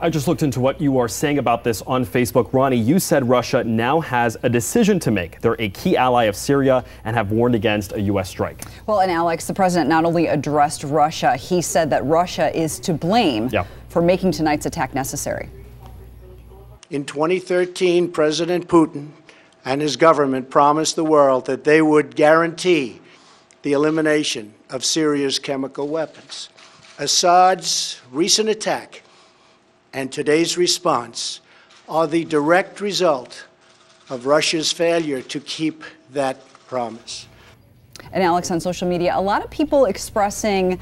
I just looked into what you are saying about this on Facebook. Ronnie, you said Russia now has a decision to make. They're a key ally of Syria and have warned against a U.S. strike. Well, and Alex, the president not only addressed Russia, he said that Russia is to blame for making tonight's attack necessary. In 2013, President Putin and his government promised the world that they would guarantee the elimination of Syria's chemical weapons. Assad's recent attack and today's response are the direct result of Russia's failure to keep that promise. And Alex, on social media, a lot of people expressing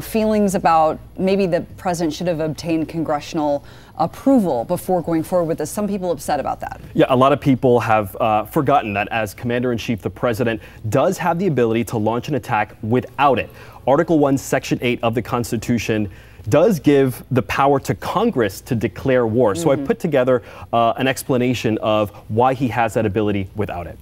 feelings about maybe the president should have obtained congressional approval before going forward with this. Some people upset about that. Yeah, a lot of people have forgotten that as commander-in-chief, the president does have the ability to launch an attack without it. Article 1, Section 8 of the Constitution does give the power to Congress to declare war. So I put together an explanation of why he has that ability without it.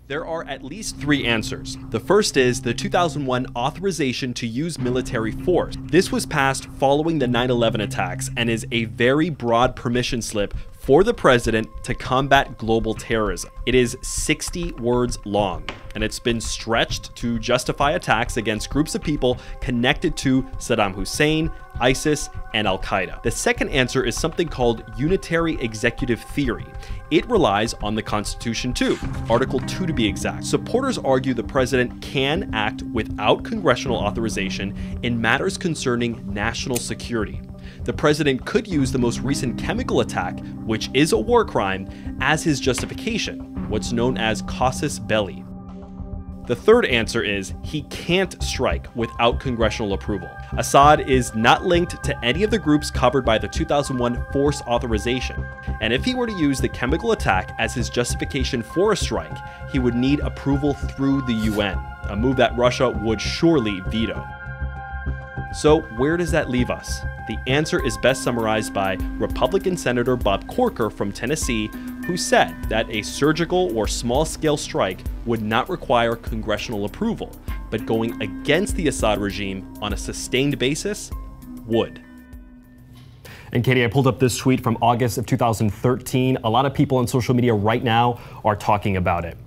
There are at least three answers. The first is the 2001 authorization to use military force. This was passed following the 9/11 attacks and is a very broad permission slip for the president to combat global terrorism. It is 60 words long, and it's been stretched to justify attacks against groups of people connected to Saddam Hussein, ISIS, and Al-Qaeda. The second answer is something called unitary executive theory. It relies on the Constitution too, Article 2 to be exact. Supporters argue the president can act without congressional authorization in matters concerning national security. The president could use the most recent chemical attack, which is a war crime, as his justification, what's known as casus belli. The third answer is he can't strike without congressional approval. Assad is not linked to any of the groups covered by the 2001 force authorization. And if he were to use the chemical attack as his justification for a strike, he would need approval through the UN, a move that Russia would surely veto. So where does that leave us? The answer is best summarized by Republican Senator Bob Corker from Tennessee, who said that a surgical or small-scale strike would not require congressional approval, but going against the Assad regime on a sustained basis would. And Katie, I pulled up this tweet from August of 2013. A lot of people on social media right now are talking about it.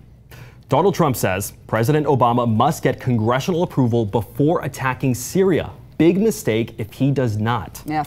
Donald Trump says President Obama must get congressional approval before attacking Syria. Big mistake if he does not. Yeah,